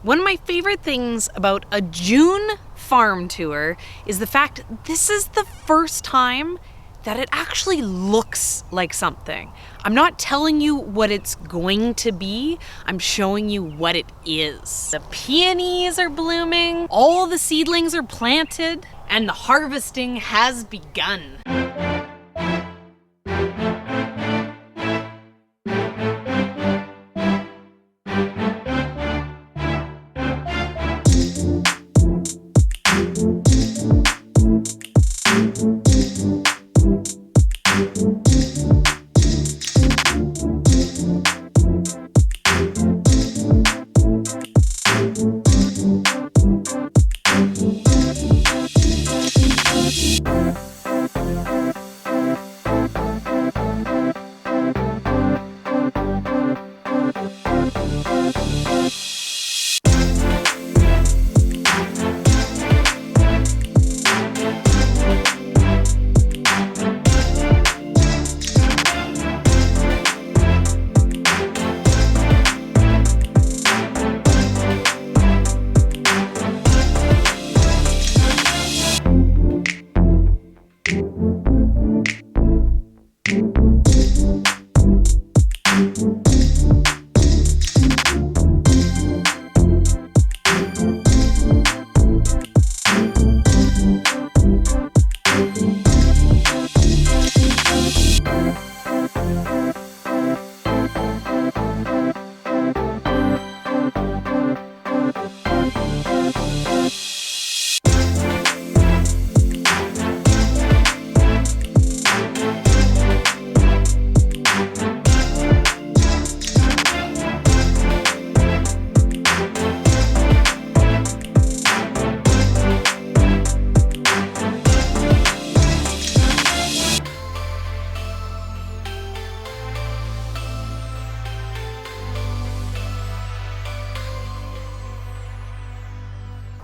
One of my favorite things about a June farm tour is the fact this is the first time that it actually looks like something. I'm not telling you what it's going to be, I'm showing you what it is. The peonies are blooming, all the seedlings are planted, and the harvesting has begun.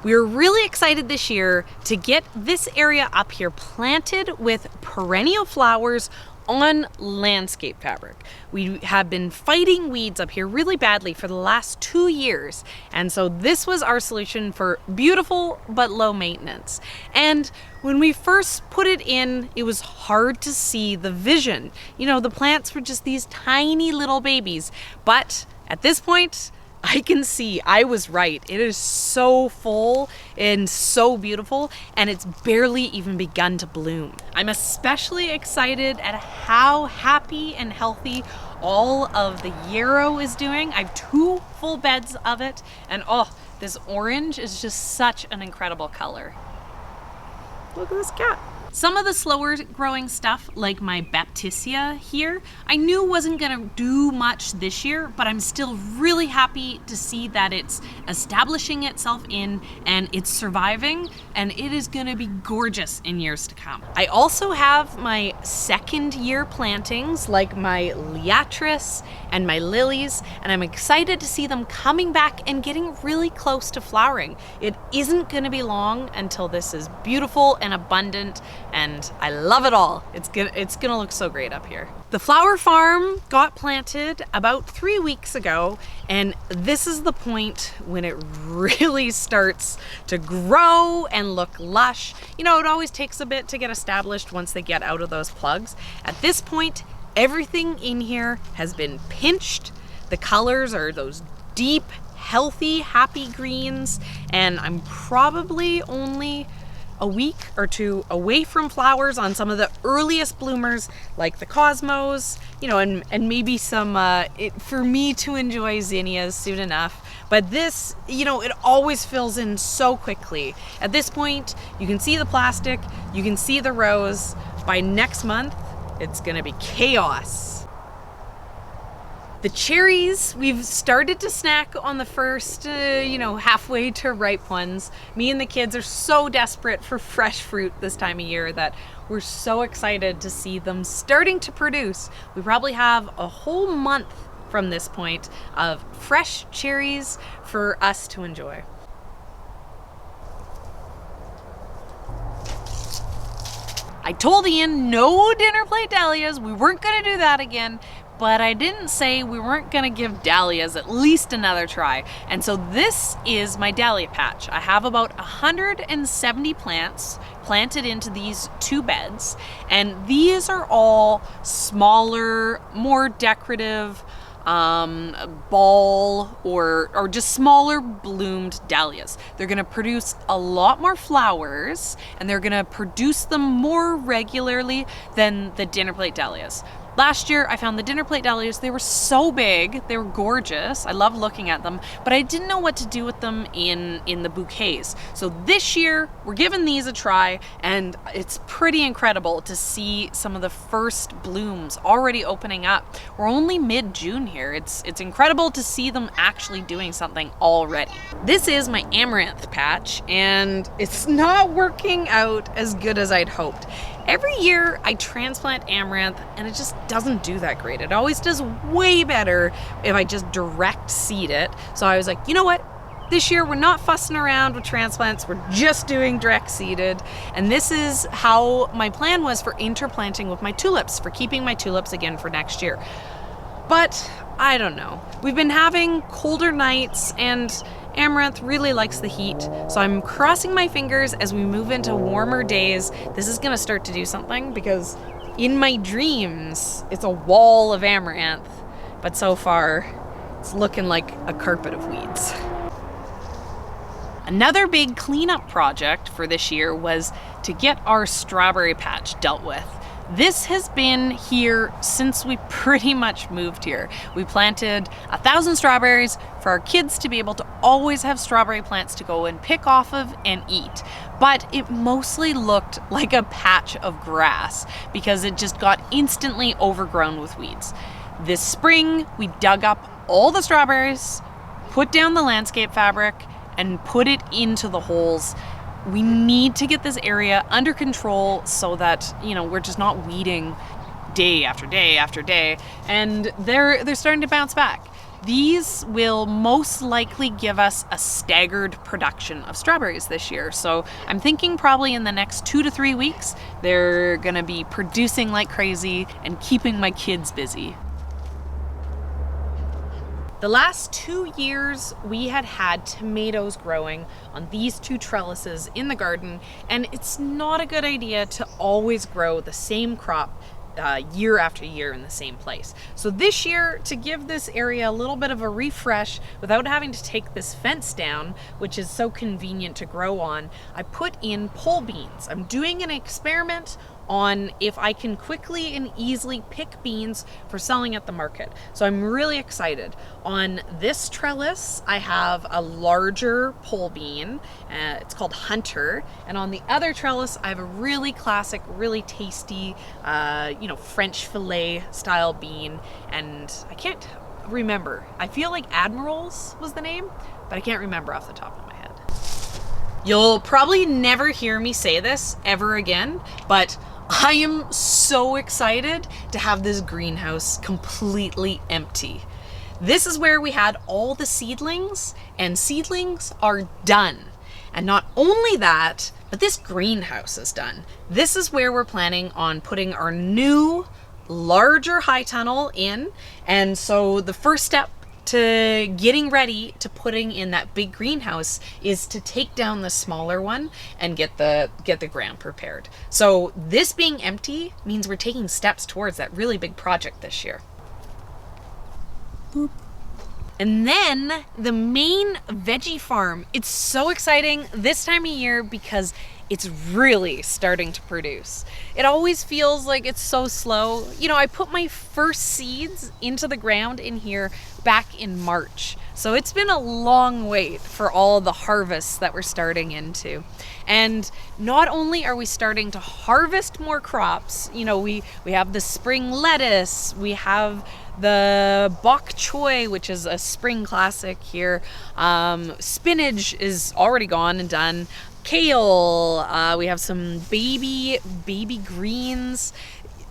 We're really excited this year to get this area up here planted with perennial flowers on landscape fabric. We have been fighting weeds up here really badly for the last 2 years, and so this was our solution for beautiful but low maintenance. And when we first put it in, it was hard to see the vision. You know, the plants were just these tiny little babies, but at this point, I can see I was right. It is so full and so beautiful, and it's barely even begun to bloom. I'm especially excited at how happy and healthy all of the yarrow is doing. I have 2 full beds of it, and oh, this orange is just such an incredible color. Look at this cat. Some of the slower growing stuff, like my Baptisia here, I knew wasn't gonna do much this year, but I'm still really happy to see that it's establishing itself in and it's surviving, and it is gonna be gorgeous in years to come. I also have my second year plantings, like my Liatris and my lilies, and I'm excited to see them coming back and getting really close to flowering. It isn't gonna be long until this is beautiful and abundant, and I love it all. It's gonna look so great up here. The flower farm got planted about 3 weeks ago, and this is the point when it really starts to grow and look lush. You know, it always takes a bit to get established once they get out of those plugs. At this point, everything in here has been pinched. The colors are those deep, healthy, happy greens, and I'm probably only a week or 2 away from flowers on some of the earliest bloomers, like the cosmos, you know, and maybe some for me to enjoy zinnias soon enough. But this, you know, it always fills in so quickly. At this point, you can see the plastic, you can see the rose. By next month, it's gonna be chaos. The cherries, we've started to snack on the first, halfway to ripe ones. Me and the kids are so desperate for fresh fruit this time of year that we're so excited to see them starting to produce. We probably have a whole month from this point of fresh cherries for us to enjoy. I told Ian no dinner plate dahlias. We weren't gonna do that again. but I didn't say we weren't gonna give dahlias at least another try. And so this is my dahlia patch. I have about 170 plants planted into these 2 beds, and these are all smaller, more decorative, ball or just smaller bloomed dahlias. They're gonna produce a lot more flowers, and they're gonna produce them more regularly than the dinner plate dahlias. Last year, I found the dinner plate dahlias, they were so big, they were gorgeous. I love looking at them, but I didn't know what to do with them in the bouquets. So this year, we're giving these a try, and it's pretty incredible to see some of the first blooms already opening up. We're only mid-June here. It's incredible to see them actually doing something already. This is my amaranth patch, and it's not working out as good as I'd hoped. Every year I transplant amaranth and it just doesn't do that great. It always does way better if I just direct seed it. So I was like, you know what? This year we're not fussing around with transplants, we're just doing direct seeded. And this is how my plan was for interplanting with my tulips, for keeping my tulips again for next year. But I don't know. We've been having colder nights and amaranth really likes the heat, so I'm crossing my fingers as we move into warmer days. This is gonna start to do something, because in my dreams, it's a wall of amaranth, but so far, it's looking like a carpet of weeds. Another big cleanup project for this year was to get our strawberry patch dealt with. This has been here since we pretty much moved here. We planted 1,000 strawberries for our kids to be able to always have strawberry plants to go and pick off of and eat. But it mostly looked like a patch of grass because it just got instantly overgrown with weeds. This spring, we dug up all the strawberries, put down the landscape fabric, and put it into the holes. We need to get this area under control so that, we're just not weeding day after day after day, and they're starting to bounce back. These will most likely give us a staggered production of strawberries this year. So I'm thinking probably in the next 2 to 3 weeks, they're gonna be producing like crazy and keeping my kids busy. The last 2 years, we had tomatoes growing on these 2 trellises in the garden, and it's not a good idea to always grow the same crop year after year in the same place. So this year, to give this area a little bit of a refresh without having to take this fence down, which is so convenient to grow on, I put in pole beans. I'm doing an experiment on if I can quickly and easily pick beans for selling at the market. So I'm really excited. On this trellis, I have a larger pole bean. It's called Hunter. And on the other trellis, I have a really classic, really tasty, French fillet style bean. And I can't remember. I feel like Admiral's was the name, but I can't remember off the top of my head. You'll probably never hear me say this ever again, but I am so excited to have this greenhouse completely empty. This is where we had all the seedlings, and seedlings are done. And not only that, but this greenhouse is done. This is where we're planning on putting our new, larger high tunnel in. And so the first step to getting ready to putting in that big greenhouse is to take down the smaller one and get the ground prepared. So this being empty means we're taking steps towards that really big project this year. Boop. And then the main veggie farm. It's so exciting this time of year because it's really starting to produce. It always feels like it's so slow. I put my first seeds into the ground in here back in March. So it's been a long wait for all the harvests that we're starting into. And not only are we starting to harvest more crops, we have the spring lettuce, we have the bok choy, which is a spring classic here. Spinach is already gone and done. Kale, we have some baby greens,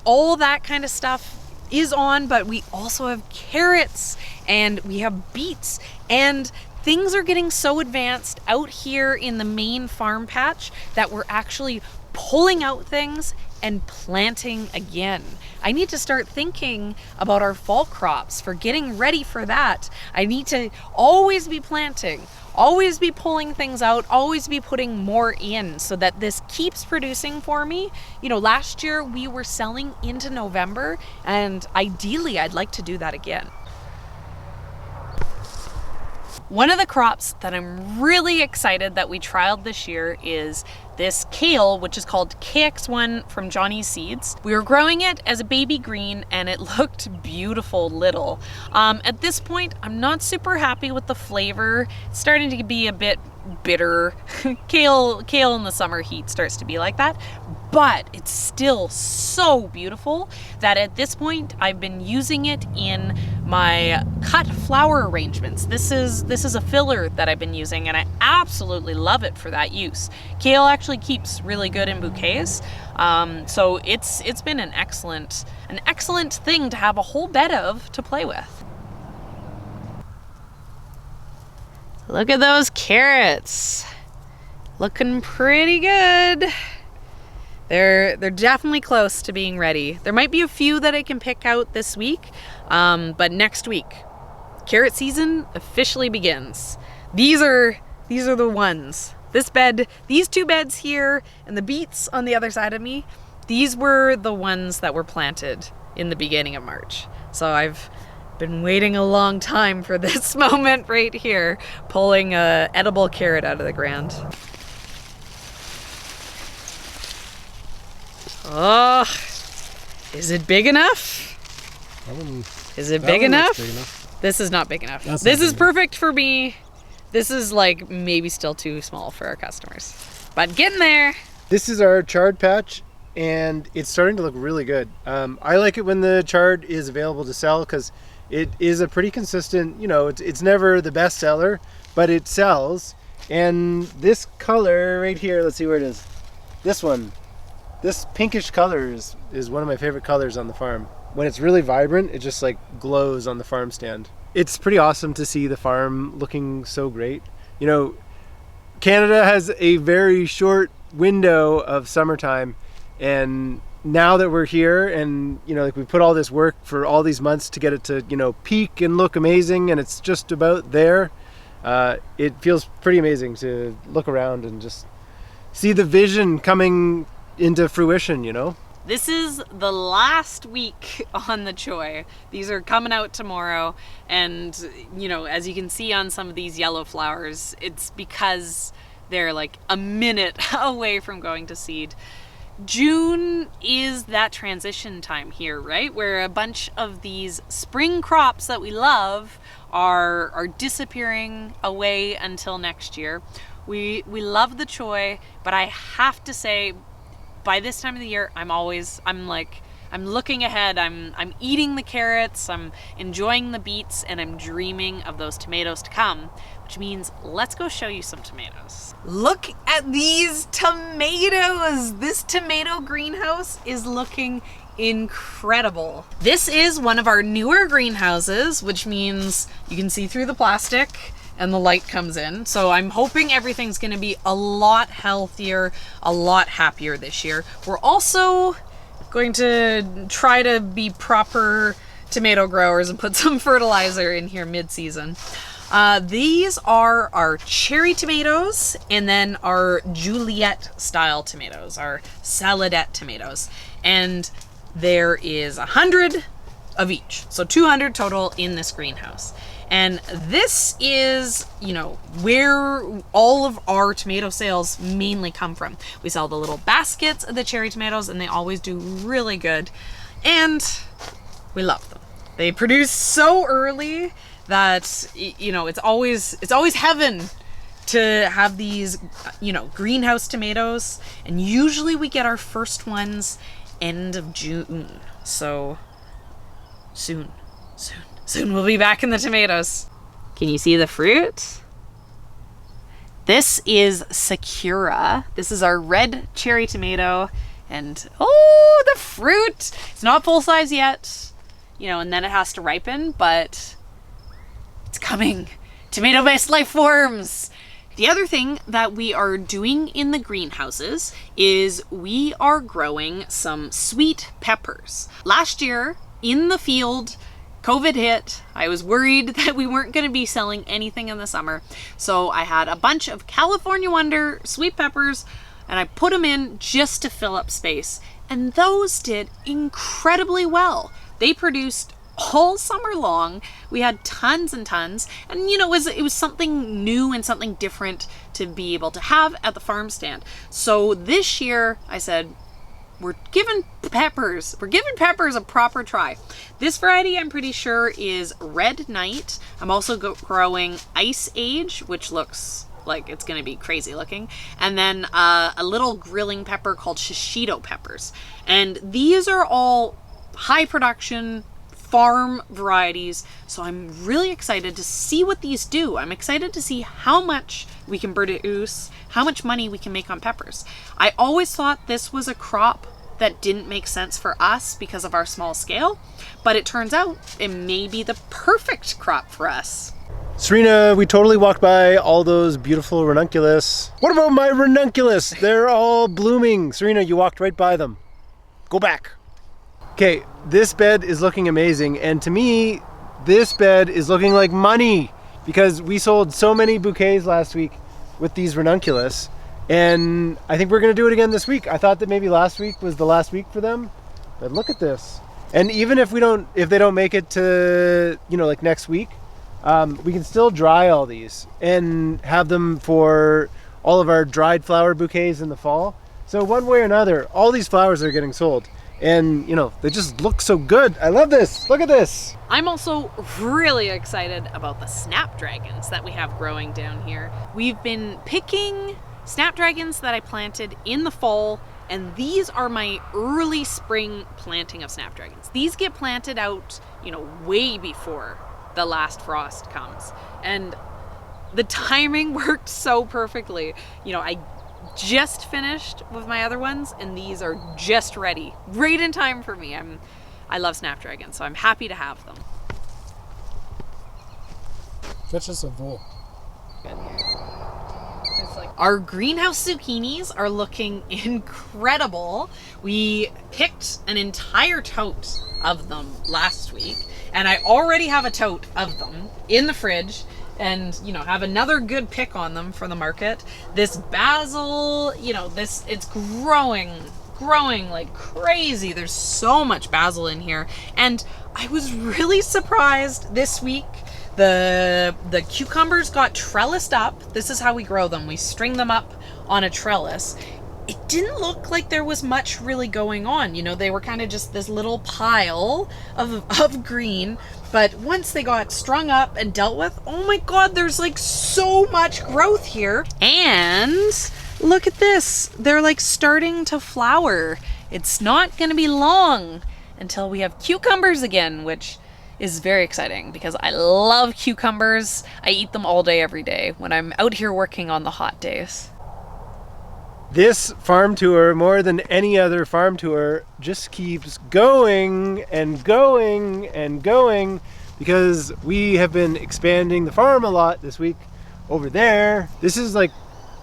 all that kind of stuff is on, but we also have carrots and we have beets, and things are getting so advanced out here in the main farm patch that we're actually pulling out things and planting again. I need to start thinking about our fall crops for getting ready for that. I need to always be planting, always be pulling things out, always be putting more in so that this keeps producing for me. You know, last year we were selling into November, and ideally I'd like to do that again. One of the crops that I'm really excited that we trialed this year is this kale, which is called KX1 from Johnny's Seeds. We were growing it as a baby green and it looked beautiful little. At this point, I'm not super happy with the flavor. It's starting to be a bit bitter. Kale in the summer heat starts to be like that, but it's still so beautiful that at this point I've been using it in my cut flower arrangements. This is a filler that I've been using and I absolutely love it for that use. Kale actually keeps really good in bouquets, so it's been an excellent thing to have a whole bed of to play with. Look at those carrots. Looking pretty good. They're definitely close to being ready. There might be a few that I can pick out this week, but next week, carrot season officially begins. These are the ones. This bed, these two beds here, and the beets on the other side of me, these were the ones that were planted in the beginning of March. So I've been waiting a long time for this moment right here, pulling a edible carrot out of the ground. Oh, is it big enough? Is it big enough? This is not big enough. This is perfect for me. This is like maybe still too small for our customers, but getting there. This is our chard patch and it's starting to look really good. I like it when the chard is available to sell because it is a pretty consistent, you know, it's never the best seller, but it sells. And this color right here, let's see where it is. This one, this pinkish color is one of my favorite colors on the farm. When it's really vibrant, it just like glows on the farm stand. It's pretty awesome to see the farm looking so great. You know, Canada has a very short window of summertime, and now that we're here and, you know, like we put all this work for all these months to get it to, you know, peak and look amazing, and it's just about there. It feels pretty amazing to look around and just see the vision coming into fruition, you know? This is the last week on the choy. These are coming out tomorrow, and you know, as you can see on some of these yellow flowers, it's because they're like a minute away from going to seed. June is that transition time here, right? Where a bunch of these spring crops that we love are disappearing away until next year. We love the choy, but I have to say, by this time of the year, I'm looking ahead, I'm eating the carrots, I'm enjoying the beets, and I'm dreaming of those tomatoes to come, which means let's go show you some tomatoes. Look at these tomatoes! This tomato greenhouse is looking incredible. This is one of our newer greenhouses, which means you can see through the plastic and the light comes in. So I'm hoping everything's gonna be a lot healthier, a lot happier this year. We're also going to try to be proper tomato growers and put some fertilizer in here mid-season. These are our cherry tomatoes and then our Juliet style tomatoes, our saladette tomatoes. And there is 100 of each, so 200 total in this greenhouse. And this is, you know, where all of our tomato sales mainly come from. We sell the little baskets of the cherry tomatoes and they always do really good. And we love them. They produce so early that, you know, it's always heaven to have these, you know, greenhouse tomatoes. And usually we get our first ones end of June. So soon we'll be back in the tomatoes. Can you see the fruit? This is Sakura. This is our red cherry tomato. And oh, the fruit! It's not full size yet, you know, and then it has to ripen, but it's coming. Tomato-based life forms. The other thing that we are doing in the greenhouses is we are growing some sweet peppers. Last year in the field, COVID hit. I was worried that we weren't going to be selling anything in the summer. So I had a bunch of California Wonder sweet peppers and I put them in just to fill up space. And those did incredibly well. They produced all summer long. We had tons and tons, and you know, it was something new and something different to be able to have at the farm stand. So this year I said, we're giving peppers a proper try. This variety I'm pretty sure is Red Knight. I'm also growing Ice Age, which looks like it's gonna be crazy looking, and then a little grilling pepper called shishito peppers. And these are all high production farm varieties, so I'm really excited to see what these do. I'm excited to see how much we can produce, how much money we can make on peppers. I always thought this was a crop that didn't make sense for us because of our small scale, but it turns out it may be the perfect crop for us. Serina, we totally walked by all those beautiful ranunculus. What about my ranunculus? They're all blooming. Serina, you walked right by them. Go back. Okay, this bed is looking amazing, and to me, this bed is looking like money because we sold so many bouquets last week with these ranunculus, and I think we're gonna do it again this week. I thought that maybe last week was the last week for them, but look at this. And even if they don't make it to, you know, like next week, we can still dry all these and have them for all of our dried flower bouquets in the fall. So one way or another, all these flowers are getting sold. And, you know, they just look so good. I love this. Look at this. I'm also really excited about the snapdragons that we have growing down here. We've been picking snapdragons that I planted in the fall, and these are my early spring planting of snapdragons. These get planted out, you know, way before the last frost comes. And the timing worked so perfectly. You know, I just finished with my other ones and these are just ready, right in time for me. I love snapdragons, so I'm happy to have them. That's just a bull. Our greenhouse zucchinis are looking incredible. We picked an entire tote of them last week, and I already have a tote of them in the fridge, and you know, have another good pick on them for the market. This basil, you know, it's growing like crazy. There's so much basil in here, and I was really surprised this week. The cucumbers got trellised up. This is how we grow them. We string them up on a trellis. It didn't look like there was much really going on. You know, they were kind of just this little pile of green. But once they got strung up and dealt with, oh my God, there's like so much growth here. And look at this. They're like starting to flower. It's not gonna be long until we have cucumbers again, which is very exciting because I love cucumbers. I eat them all day, every day when I'm out here working on the hot days. This farm tour, more than any other farm tour, just keeps going and going and going because we have been expanding the farm a lot this week. Over there, this is like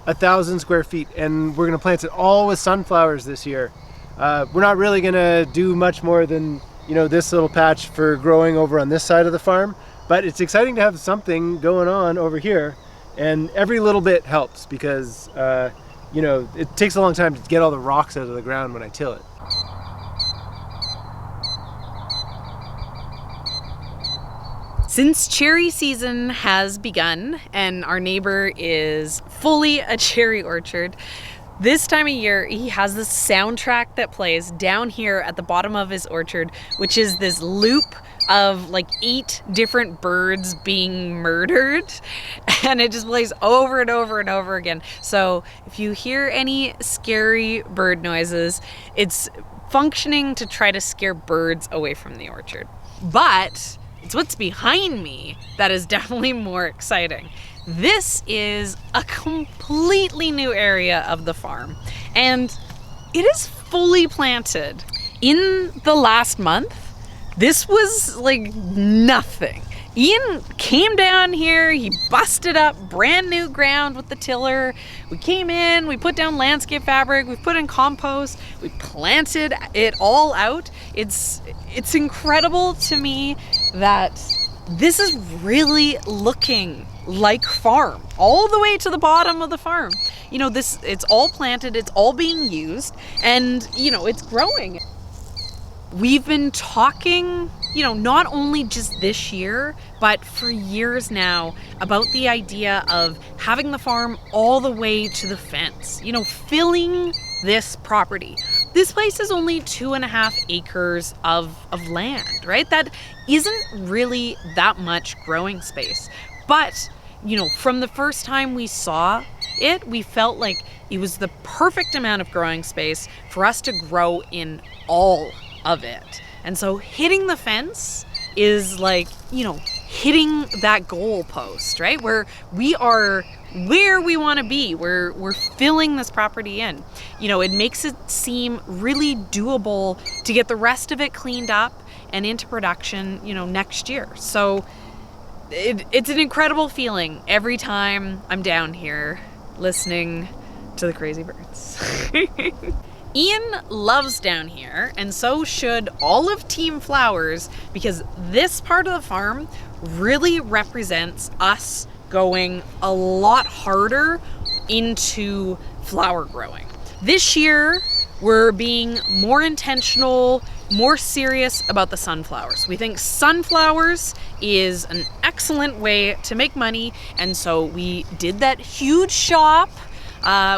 1,000 square feet, and we're gonna plant it all with sunflowers this year. We're not really gonna do much more than, you know, this little patch for growing over on this side of the farm, but it's exciting to have something going on over here, and every little bit helps because you know, it takes a long time to get all the rocks out of the ground when I till it. Since cherry season has begun and our neighbor is fully a cherry orchard, this time of year he has this soundtrack that plays down here at the bottom of his orchard, which is this loop of like 8 different birds being murdered, and it just plays over and over and over again. So if you hear any scary bird noises, it's functioning to try to scare birds away from the orchard. But it's what's behind me that is definitely more exciting. This is a completely new area of the farm, and it is fully planted. In the last month, this was like nothing. Ian came down here, he busted up brand new ground with the tiller. We came in, we put down landscape fabric, we put in compost, we planted it all out. It's incredible to me that this is really looking like farm, all the way to the bottom of the farm. You know, it's all planted, it's all being used, and you know, it's growing. We've been talking, you know, not only just this year, but for years now about the idea of having the farm all the way to the fence, you know, filling this property. This place is only 2.5 acres of land, right? That isn't really that much growing space. But, you know, from the first time we saw it, we felt like it was the perfect amount of growing space for us to grow in all of it. And so hitting the fence is like, you know, hitting that goal post, right? Where we are where we want to be. We're filling this property in. You know, it makes it seem really doable to get the rest of it cleaned up and into production, you know, next year. So it's an incredible feeling every time I'm down here listening to the crazy birds. Ian loves down here, and so should all of Team Flowers, because this part of the farm really represents us going a lot harder into flower growing. This year, we're being more intentional, more serious about the sunflowers. We think sunflowers is an excellent way to make money, and so we did that huge shop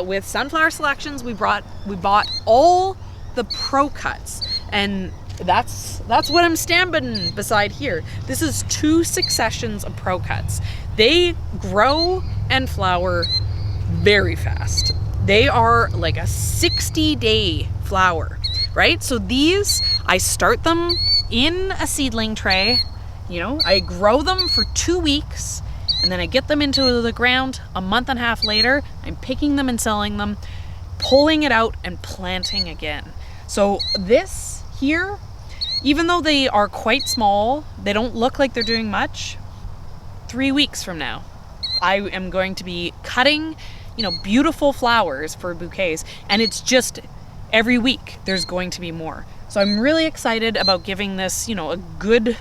with sunflower selections. We bought all the pro cuts, and that's what I'm standing beside here. This is 2 successions of pro cuts. They grow and flower very fast. They are like a 60-day flower, right? So these, I start them in a seedling tray, you know, I grow them for 2 weeks, and then I get them into the ground a month and a half later. I'm picking them and selling them, pulling it out and planting again. So this here, even though they are quite small, they don't look like they're doing much. 3 weeks from now, I am going to be cutting, you know, beautiful flowers for bouquets, and it's just every week there's going to be more. So I'm really excited about giving this, you know, a good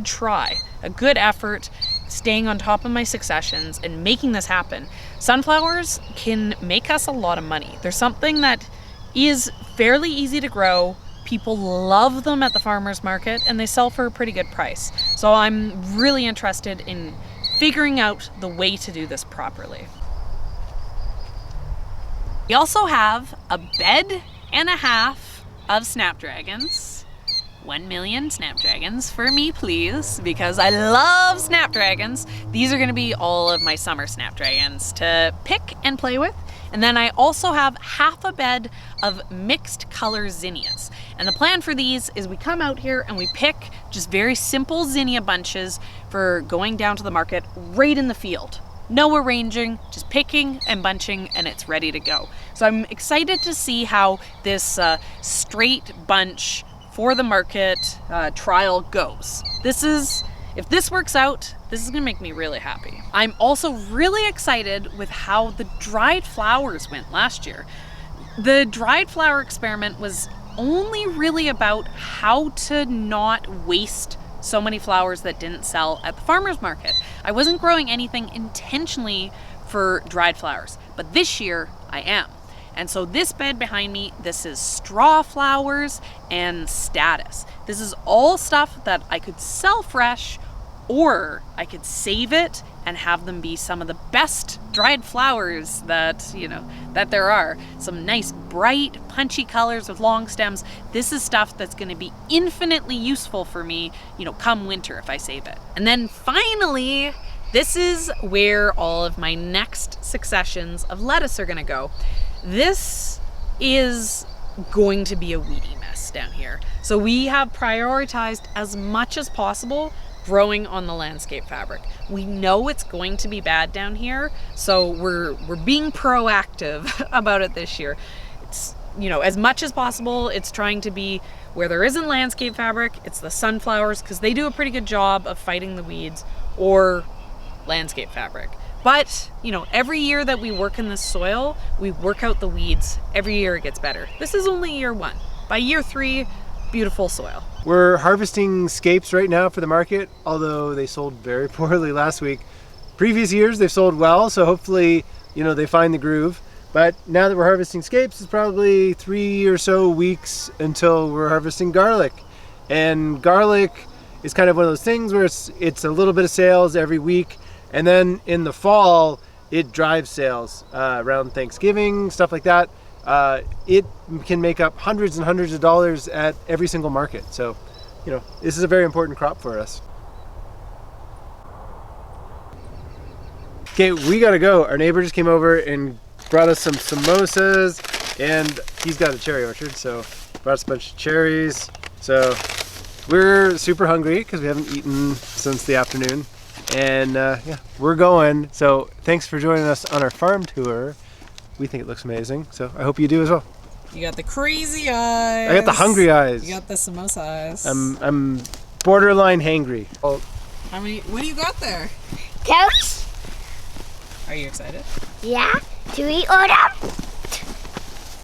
try, a good effort, staying on top of my successions and making this happen. Sunflowers can make us a lot of money. There's something that is fairly easy to grow. People love them at the farmer's market, and they sell for a pretty good price. So I'm really interested in figuring out the way to do this properly. We also have a bed and a half of snapdragons. 1 million snapdragons for me, please, because I love snapdragons. These are going to be all of my summer snapdragons to pick and play with. And then I also have half a bed of mixed color zinnias. And the plan for these is we come out here and we pick just very simple zinnia bunches for going down to the market right in the field. No arranging, just picking and bunching, and it's ready to go. So I'm excited to see how this straight bunch for the market trial goes. If this works out, this is gonna make me really happy. I'm also really excited with how the dried flowers went last year. The dried flower experiment was only really about how to not waste so many flowers that didn't sell at the farmer's market. I wasn't growing anything intentionally for dried flowers, but this year I am. And so this bed behind me, this is straw flowers and status. This is all stuff that I could sell fresh, or I could save it and have them be some of the best dried flowers that, you know, that there are. Some nice bright punchy colors with long stems. This is stuff that's going to be infinitely useful for me, you know, come winter if I save it. And then finally, this is where all of my next successions of lettuce are going to go. This is going to be a weedy mess down here. So we have prioritized as much as possible growing on the landscape fabric. We know it's going to be bad down here, so we're being proactive about it this year. you know, as much as possible, it's trying to be where there isn't landscape fabric, it's the sunflowers, because they do a pretty good job of fighting the weeds, or landscape fabric. But, you know, every year that we work in this soil, we work out the weeds. Every year it gets better. This is only year 1. By year 3, beautiful soil. We're harvesting scapes right now for the market, although they sold very poorly last week. Previous years they've sold well, so hopefully, you know, they find the groove. But now that we're harvesting scapes, it's probably 3 or so weeks until we're harvesting garlic. And garlic is kind of one of those things where it's a little bit of sales every week, and then in the fall it drives sales around Thanksgiving, stuff like that. It can make up hundreds and hundreds of dollars at every single market. So, you know, this is a very important crop for us. Okay, we gotta go. Our neighbor just came over and brought us some samosas, and he's got a cherry orchard, so brought us a bunch of cherries. So we're super hungry because we haven't eaten since the afternoon. And yeah, we're going. So thanks for joining us on our farm tour. We think it looks amazing, so I hope you do as well. You got the crazy eyes. I got the hungry eyes. You got the samosa eyes. I'm borderline hangry. Oh, How many? What do you got there? Toast? Are you excited? Yeah. Do we order?